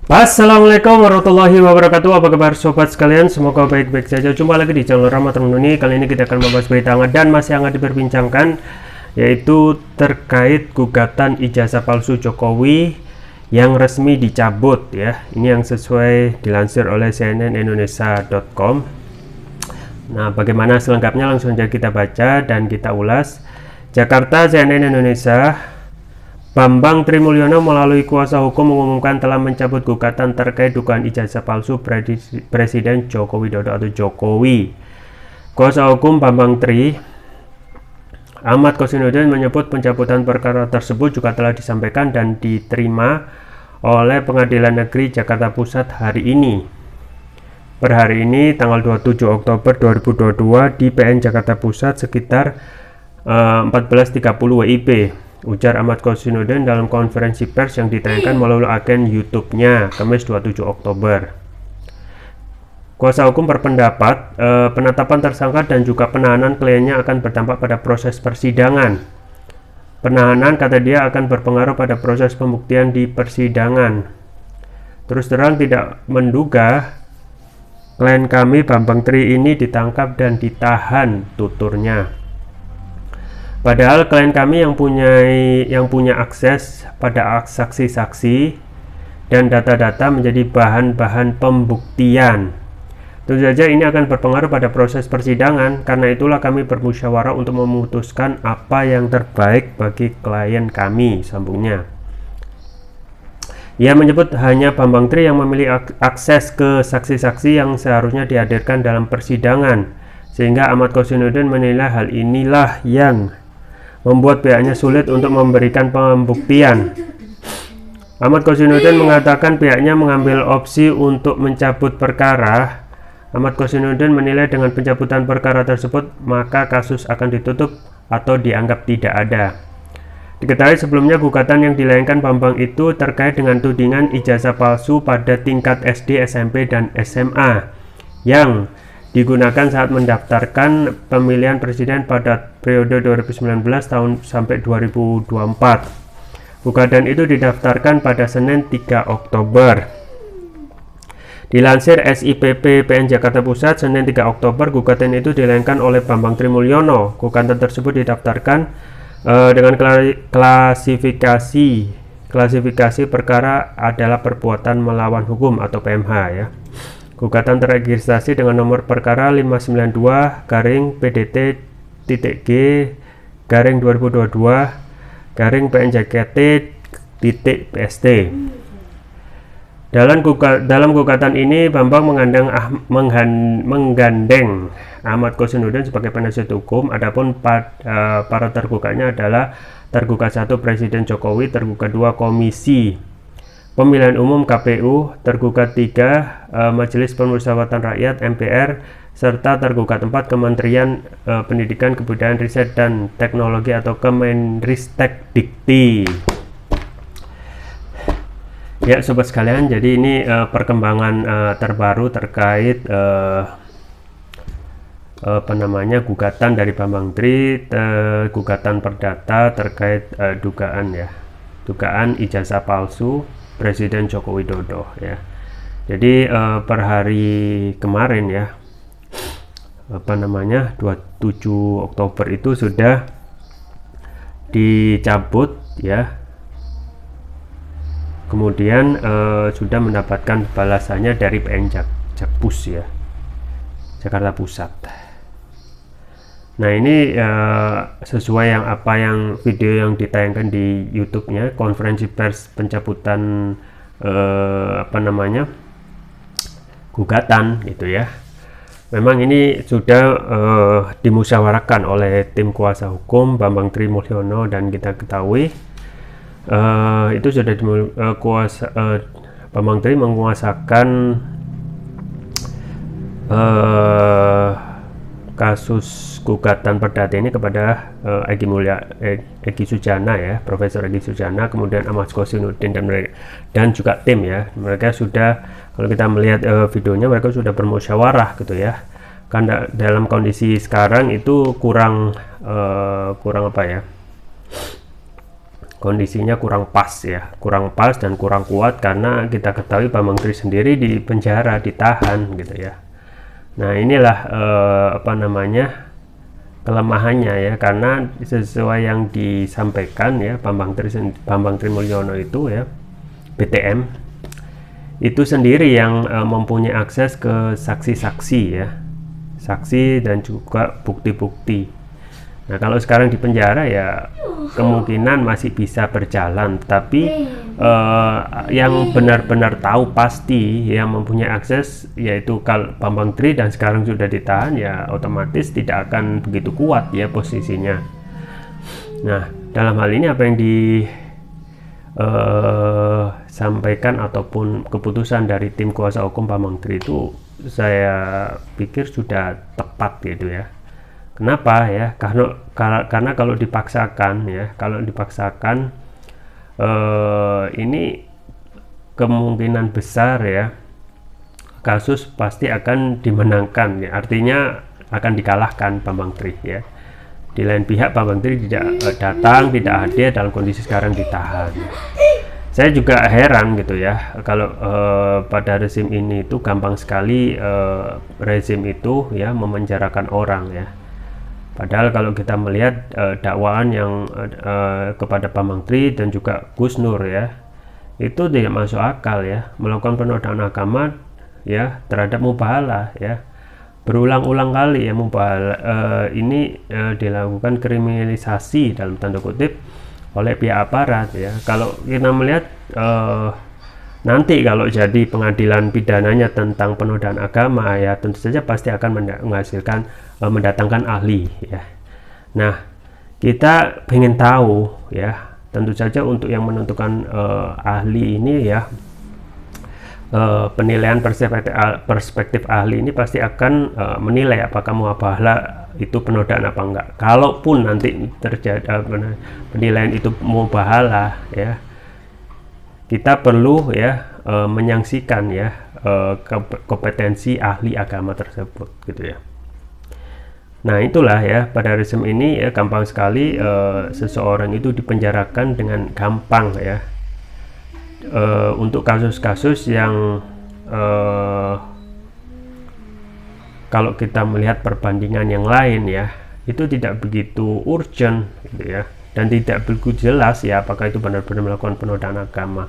Assalamualaikum warahmatullahi wabarakatuh. Apa kabar sobat sekalian? Semoga baik-baik saja. Jumpa lagi di channel Rahmat Remduni. Kali ini kita akan membahas berita hangat dan masih hangat diperbincangkan, yaitu terkait gugatan ijazah palsu Jokowi yang resmi dicabut ya. Ini yang sesuai dilansir oleh cnnindonesia.com. Nah, bagaimana selengkapnya langsung saja kita baca dan kita ulas. Jakarta, CNN Indonesia. Bambang Trimulyono melalui kuasa hukum mengumumkan telah mencabut gugatan terkait dugaan ijazah palsu Presiden Joko Widodo atau Jokowi. Kuasa hukum Bambang Tri, Ahmad Kosinudin, menyebut pencabutan perkara tersebut juga telah disampaikan dan diterima oleh Pengadilan Negeri Jakarta Pusat hari ini. Per hari ini tanggal 27 Oktober 2022 di PN Jakarta Pusat sekitar 14.30 WIB, ujar Ahmad Kosinudin dalam konferensi pers yang ditayangkan melalui akun YouTube-nya Kamis 27 Oktober. Kuasa hukum berpendapat penetapan tersangka dan juga penahanan kliennya akan berdampak pada proses persidangan. Penahanan, kata dia, akan berpengaruh pada proses pembuktian di persidangan. Terus terang tidak menduga klien kami Bambang Tri ini ditangkap dan ditahan, tuturnya. Padahal klien kami yang punya akses pada saksi-saksi dan data-data menjadi bahan-bahan pembuktian. Tentu saja ini akan berpengaruh pada proses persidangan, karena itulah kami bermusyawarah untuk memutuskan apa yang terbaik bagi klien kami, sambungnya. Ia menyebut hanya Bambang Tri yang memiliki akses ke saksi-saksi yang seharusnya dihadirkan dalam persidangan, sehingga Ahmad Kosinudin menilai hal inilah yang membuat pihaknya sulit untuk memberikan pembuktian. Ahmad Kosinudin mengatakan pihaknya mengambil opsi untuk mencabut perkara. Ahmad Kosinudin menilai dengan pencabutan perkara tersebut maka kasus akan ditutup atau dianggap tidak ada. Diketahui sebelumnya gugatan yang dilayangkan Bambang itu terkait dengan tudingan ijazah palsu pada tingkat SD, SMP, dan SMA yang digunakan saat mendaftarkan pemilihan presiden pada periode 2019 tahun sampai 2024. Gugatan itu didaftarkan pada Senin 3 Oktober. Dilansir SIPP PN Jakarta Pusat, Senin 3 Oktober, gugatan itu dilayangkan oleh Bambang Trimulyono. Gugatan tersebut didaftarkan dengan klasifikasi perkara adalah perbuatan melawan hukum atau PMH ya. Gugatan terregistrasi dengan nomor perkara 592-PDT-G-2022-PNJKT.PST. Dalam gugatan ini Bambang menggandeng Ahmad Kosinudin sebagai penasihat hukum. Adapun para tergugaknya adalah tergugat 1 Presiden Jokowi, tergugat 2 Komisi Pemilihan Umum KPU, tergugat 3 Majelis Permusyawaratan Rakyat MPR, serta tergugat 4 Kementerian Pendidikan, Kebudayaan, Riset, dan Teknologi atau Kemenristek Dikti. Ya sobat sekalian, jadi ini perkembangan terbaru terkait gugatan dari Bambang Tri, gugatan perdata terkait dugaan ijazah palsu Presiden Joko Widodo ya. Jadi per hari kemarin ya, 27 Oktober itu sudah dicabut ya. Kemudian sudah mendapatkan balasannya dari PN Jakpus ya, Jakarta Pusat. Nah ini sesuai yang video yang ditayangkan di YouTube-nya, konferensi pers pencabutan gugatan gitu ya. Memang ini sudah dimusyawarahkan oleh tim kuasa hukum Bambang Trimulyono, dan kita ketahui itu sudah Bambang Tri menguasakan kasus gugatan perdata ini kepada Egy Sujana ya, Profesor Egy Sujana, kemudian Ahmad Kosinudin dan juga tim ya. Mereka sudah, kalau kita melihat videonya, mereka sudah bermusyawarah gitu ya. Karena dalam kondisi sekarang itu kurang kondisinya kurang pas ya, kurang pas dan kurang kuat, karena kita ketahui Bambang Tri sendiri di penjara, ditahan gitu ya. Nah inilah apa namanya kelemahannya ya, karena sesuai yang disampaikan ya Bambang Tri Mulyono itu ya, BTM itu sendiri yang mempunyai akses ke saksi-saksi ya, saksi dan juga bukti-bukti. Nah kalau sekarang di penjara ya kemungkinan masih bisa berjalan, tapi yang benar-benar tahu pasti yang mempunyai akses yaitu kalau Bambang Tri dan sekarang sudah ditahan ya, otomatis tidak akan begitu kuat ya posisinya. Nah dalam hal ini apa yang disampaikan ataupun keputusan dari tim kuasa hukum Bambang Tri itu saya pikir sudah tepat gitu ya. Kenapa ya? Karena kalau dipaksakan ya, ini kemungkinan besar ya kasus pasti akan dimenangkan ya, artinya akan dikalahkan Bambang Tri ya. Di lain pihak Bambang Tri tidak datang, tidak hadir dalam kondisi sekarang ditahan. Saya juga heran gitu ya, kalau pada rezim ini itu gampang sekali rezim itu ya memenjarakan orang ya. Padahal kalau kita melihat dakwaan yang kepada Bambang Tri dan juga Gus Nur ya, itu tidak masuk akal ya, melakukan penodaan agama ya terhadap mubahalah ya, berulang-ulang kali ya mubahalah ini dilakukan kriminalisasi dalam tanda kutip oleh pihak aparat ya. Kalau kita melihat nanti kalau jadi pengadilan pidananya tentang penodaan agama ya, tentu saja pasti akan menghasilkan mendatangkan ahli ya. Nah kita ingin tahu ya, tentu saja untuk yang menentukan ahli ini ya, penilaian perspektif ahli ini pasti akan menilai apakah mubahalah itu penodaan apa enggak. Kalaupun nanti terjadi penilaian itu mubahalah ya, kita perlu ya menyaksikan ya kompetensi ahli agama tersebut gitu ya. Nah itulah ya, pada rezim ini ya gampang sekali seseorang itu dipenjarakan dengan gampang ya, untuk kasus-kasus yang kalau kita melihat perbandingan yang lain ya, itu tidak begitu urgent gitu ya, dan tidak begitu jelas ya apakah itu benar-benar melakukan penodaan agama.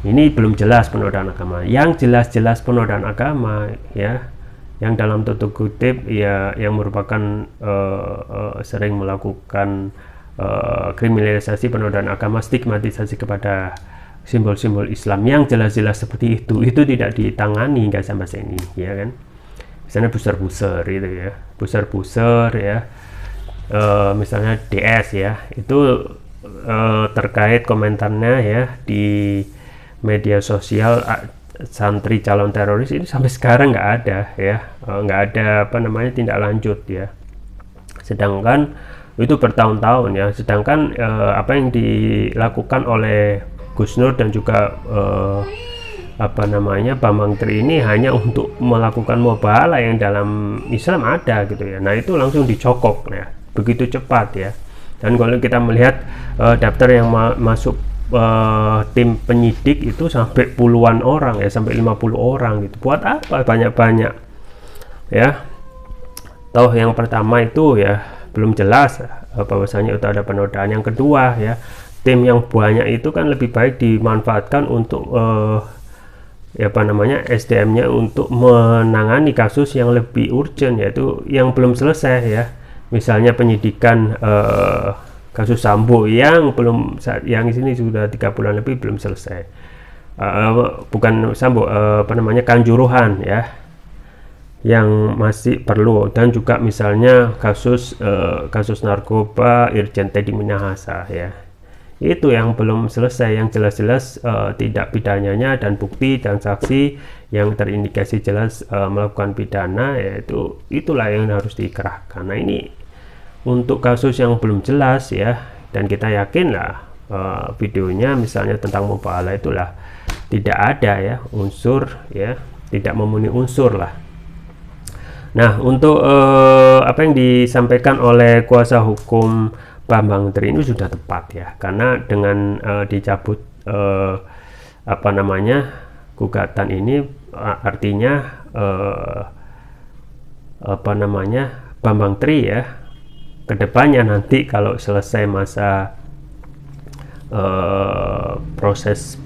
Ini belum jelas penodaan agama. Yang jelas-jelas penodaan agama ya, yang dalam tanda kutip ya, yang merupakan sering melakukan kriminalisasi penodaan agama, stigmatisasi kepada simbol-simbol Islam yang jelas-jelas seperti itu tidak ditangani hingga sampai sini ya kan. Misalnya buzzer itu ya, buzzer ya, misalnya DS ya, itu terkait komentarnya ya di media sosial santri calon teroris itu sampai sekarang nggak ada ya, nggak ada apa namanya tindak lanjut ya, sedangkan itu bertahun-tahun ya. Sedangkan apa yang dilakukan oleh Gus Nur dan juga apa namanya Bambang Tri ini hanya untuk melakukan mubahalah yang dalam Islam ada gitu ya. Nah itu langsung dicokok ya, begitu cepat ya. Dan kalau kita melihat daftar yang masuk tim penyidik itu sampai puluhan orang ya, sampai 50 orang gitu. Buat apa banyak-banyak ya? Toh yang pertama itu ya belum jelas bahwasanya itu ada penodaan. Yang kedua ya, tim yang banyak itu kan lebih baik dimanfaatkan untuk ya apa namanya SDM-nya untuk menangani kasus yang lebih urgent, yaitu yang belum selesai ya. Misalnya penyidikan kasus Sambo yang belum, yang di sini sudah 3 bulan lebih belum selesai. Bukan Sambo, apa namanya Kanjuruhan ya, yang masih perlu. Dan juga misalnya kasus narkoba Irjen Teddy Minahasa ya, itu yang belum selesai, yang jelas-jelas tidak pidananya dan bukti dan saksi yang terindikasi jelas melakukan pidana, yaitu itulah yang harus dikerahkan. Nah ini untuk kasus yang belum jelas ya, dan kita yakin lah videonya misalnya tentang mubahalah itulah tidak ada ya unsur ya, tidak memenuhi unsur lah. Nah untuk apa yang disampaikan oleh kuasa hukum Bambang Tri ini sudah tepat ya, karena dengan dicabut gugatan ini artinya Bambang Tri ya kedepannya nanti kalau selesai masa proses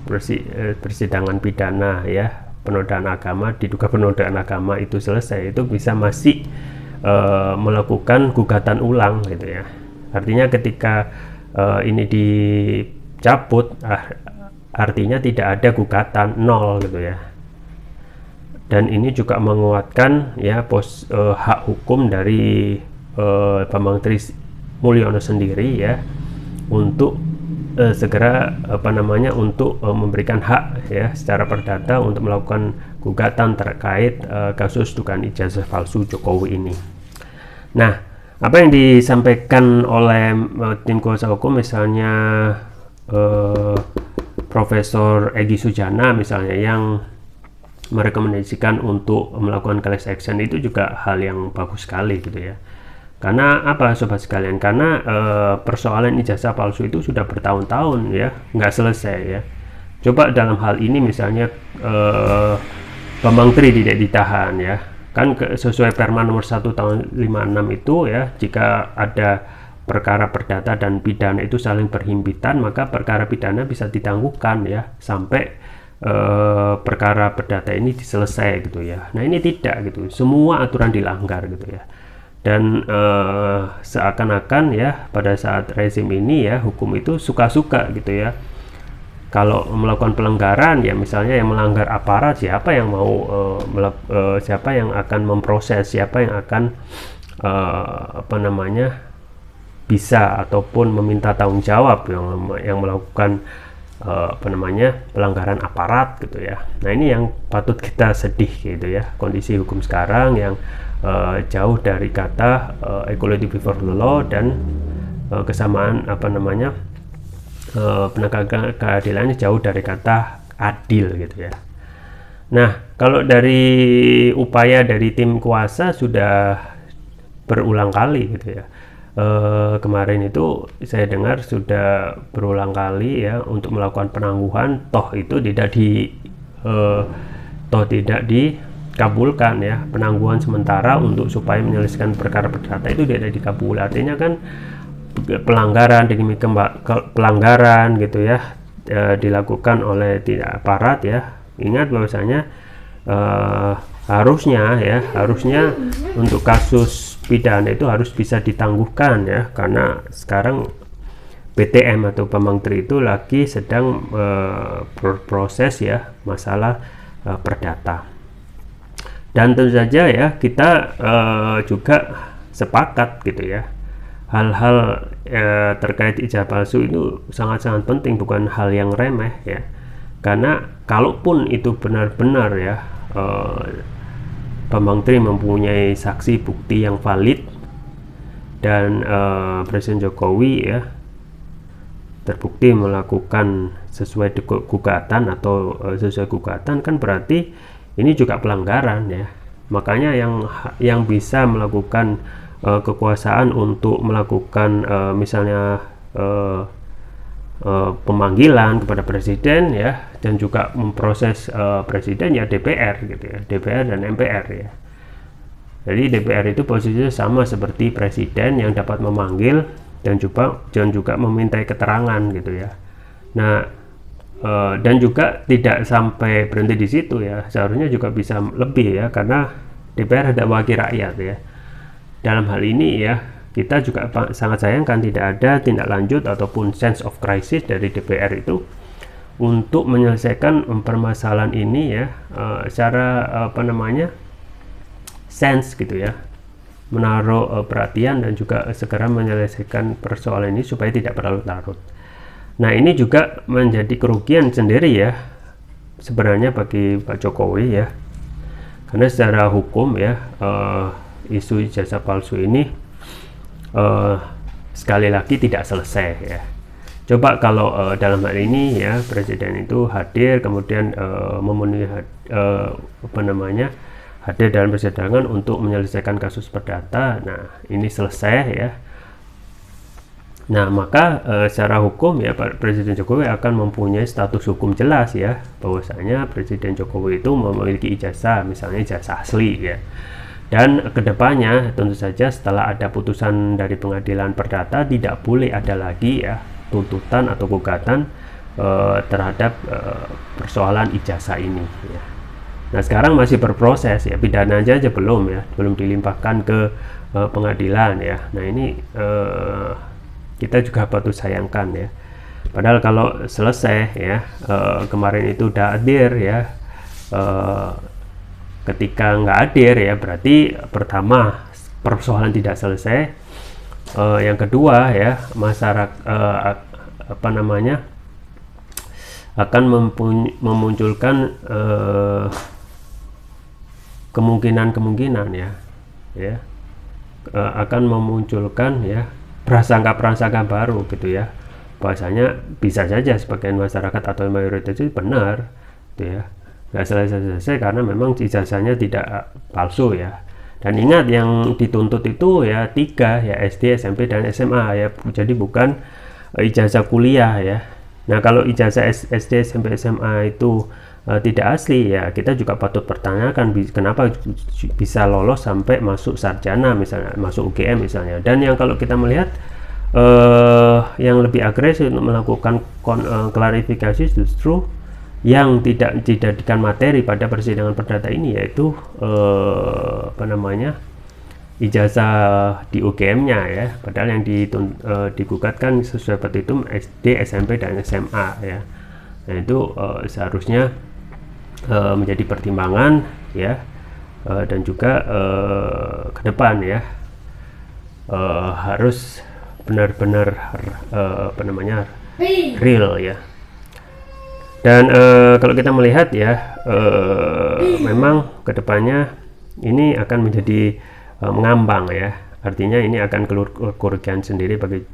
persidangan pidana ya, penodaan agama, diduga penodaan agama itu selesai, itu bisa masih melakukan gugatan ulang gitu ya. Artinya ketika ini dicabut, artinya tidak ada gugatan, nol gitu ya. Dan ini juga menguatkan ya hak hukum dari Bambang Tri Mulyono sendiri ya, untuk segera untuk memberikan hak ya secara perdata untuk melakukan gugatan terkait kasus dugaan ijazah palsu Jokowi ini. Nah, apa yang disampaikan oleh tim kuasa hukum, misalnya Profesor Egy Sujana misalnya, yang merekomendasikan untuk melakukan class action, itu juga hal yang bagus sekali gitu ya. Karena apa sobat sekalian? Karena persoalan ijazah palsu itu sudah bertahun-tahun ya, nggak selesai ya. Coba dalam hal ini misalnya Bambang Tri tidak ditahan ya, kan sesuai Perma nomor 1 tahun 56 itu ya, jika ada perkara perdata dan pidana itu saling berhimpitan, maka perkara pidana bisa ditangguhkan ya sampai perkara perdata ini diselesai gitu ya. Nah ini tidak gitu, semua aturan dilanggar gitu ya. Dan seakan-akan ya pada saat rezim ini ya, hukum itu suka-suka gitu ya. Kalau melakukan pelanggaran ya, misalnya yang melanggar aparat, siapa yang mau siapa yang akan memproses, siapa yang akan bisa ataupun meminta tanggung jawab yang melakukan pelanggaran aparat gitu ya. Nah ini yang patut kita sedih gitu ya, kondisi hukum sekarang yang jauh dari kata equality before the law dan kesamaan penegakan keadilannya jauh dari kata adil gitu ya. Nah kalau dari upaya dari tim kuasa sudah berulang kali gitu ya. Kemarin itu saya dengar sudah berulang kali ya untuk melakukan penangguhan, toh tidak dikabulkan ya, penangguhan sementara untuk supaya menyelesaikan perkara perdata itu tidak dikabul. Artinya kan pelanggaran demi pelanggaran gitu ya dilakukan oleh tidak aparat ya. Ingat bahwasanya harusnya untuk kasus pidana itu harus bisa ditangguhkan ya, karena sekarang BTM atau Bambang Tri itu lagi sedang berproses ya masalah perdata. Dan tentu saja ya kita juga sepakat gitu ya, hal-hal terkait ijazah palsu itu sangat-sangat penting, bukan hal yang remeh ya. Karena kalaupun itu benar-benar ya Bambang Tri mempunyai saksi bukti yang valid dan Presiden Jokowi ya terbukti melakukan sesuai gugatan atau sesuai gugatan, kan berarti ini juga pelanggaran ya. Makanya yang bisa melakukan kekuasaan untuk melakukan misalnya pemanggilan kepada presiden ya, dan juga memproses presiden ya DPR gitu ya, DPR dan MPR ya. Jadi DPR itu posisinya sama seperti presiden yang dapat memanggil dan juga memintai keterangan gitu ya. Nah dan juga tidak sampai berhenti di situ ya, seharusnya juga bisa lebih ya, karena DPR ada wakil rakyat ya. Dalam hal ini ya kita juga sangat sayangkan tidak ada tindak lanjut ataupun sense of crisis dari DPR itu untuk menyelesaikan permasalahan ini ya secara sense gitu ya, menaruh perhatian dan juga segera menyelesaikan persoalan ini supaya tidak berlarut-larut. Nah ini juga menjadi kerugian sendiri ya sebenarnya bagi Pak Jokowi ya, karena secara hukum ya isu ijazah palsu ini sekali lagi tidak selesai ya. Coba kalau dalam hal ini ya presiden itu hadir, kemudian memenuhi hadir dalam persidangan untuk menyelesaikan kasus perdata. Nah ini selesai ya, Nah, maka secara hukum ya Pak Presiden Jokowi akan mempunyai status hukum jelas ya, bahwasanya Presiden Jokowi itu memiliki ijazah, misalnya ijazah asli ya. Dan kedepannya tentu saja setelah ada putusan dari pengadilan perdata tidak boleh ada lagi ya tuntutan atau gugatan terhadap persoalan ijazah ini ya. Nah, sekarang masih berproses ya, pidana aja belum ya, belum dilimpahkan ke pengadilan ya. Nah, ini kita juga patut sayangkan ya. Padahal kalau selesai ya, kemarin itu udah hadir ya, ketika nggak hadir ya berarti pertama persoalan tidak selesai, yang kedua ya masyarakat apa namanya akan memunculkan kemungkinan ya akan memunculkan ya prasangka-prasangka baru gitu ya, bahwasanya bisa saja sebagian masyarakat atau mayoritas itu benar gitu ya, nggak selesai karena memang ijazahnya tidak palsu ya. Dan ingat yang dituntut itu ya 3 ya, SD, SMP, dan SMA ya, jadi bukan ijazah kuliah ya. Nah, kalau ijazah SD, SMP, SMA itu tidak asli ya, kita juga patut pertanyakan kenapa bisa lolos sampai masuk sarjana misalnya, masuk UGM misalnya. Dan yang kalau kita melihat yang lebih agresif untuk melakukan klarifikasi justru yang tidak dijadikan materi pada persidangan perdata ini, yaitu apa namanya ijazah di UGM-nya ya, padahal yang digugatkan sesuai petitum SD, SMP, dan SMA ya. Nah, itu seharusnya menjadi pertimbangan ya, dan juga ke depan ya harus benar-benar apa namanya real ya. Dan kalau kita melihat ya memang kedepannya ini akan menjadi mengambang ya, artinya ini akan kerugian sendiri bagi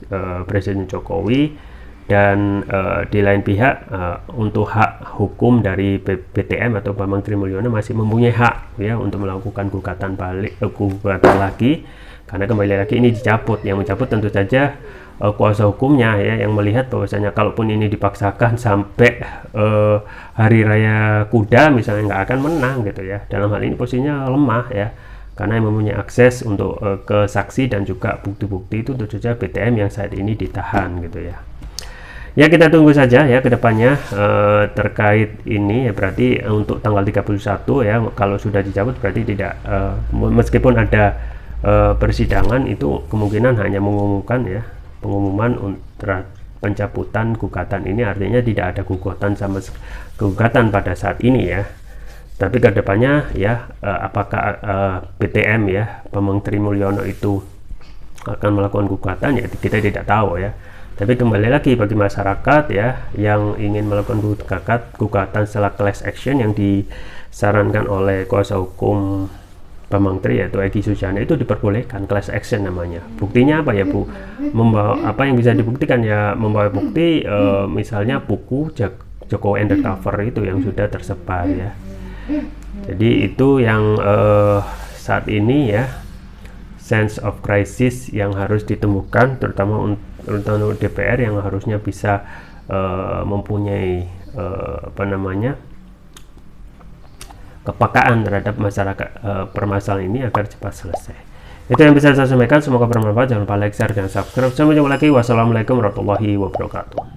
Presiden Jokowi. Dan di lain pihak untuk hak hukum dari BTM atau Bambang Trimulyono masih mempunyai hak ya untuk melakukan gugatan lagi, karena kembali lagi ini dicabut. Yang mencabut tentu saja kuasa hukumnya ya, yang melihat bahwasanya kalaupun ini dipaksakan sampai hari raya kuda misalnya nggak akan menang gitu ya. Dalam hal ini posisinya lemah ya, karena yang mempunyai akses untuk ke saksi dan juga bukti-bukti itu tentu saja BTM yang saat ini ditahan gitu ya. Ya, kita tunggu saja ya kedepannya terkait ini ya, berarti untuk tanggal 31 ya, kalau sudah dicabut berarti tidak meskipun ada persidangan itu kemungkinan hanya mengumumkan ya, pengumuman untuk pencabutan gugatan ini, artinya tidak ada gugatan pada saat ini ya. Tapi kedepannya ya apakah BTM ya, Bambang Trimulyono itu akan melakukan gugatan ya, kita tidak tahu ya. Tapi kembali lagi bagi masyarakat ya yang ingin melakukan gugatan setelah class action yang disarankan oleh kuasa hukum Bambang Tri yaitu Egy Sujana, itu diperbolehkan class action namanya. Buktinya apa ya Bu? Membawa apa yang bisa dibuktikan ya, membawa bukti misalnya buku Jokowi Undercover itu yang sudah tersebar ya. Jadi itu yang saat ini ya sense of crisis yang harus ditemukan, terutama untuk DPR yang harusnya bisa mempunyai apa namanya kepekaan terhadap masyarakat permasalahan ini agar cepat selesai. Itu yang bisa saya sampaikan, semoga bermanfaat. Jangan lupa like, share, dan subscribe. Sampai jumpa lagi. Wassalamualaikum warahmatullahi wabarakatuh.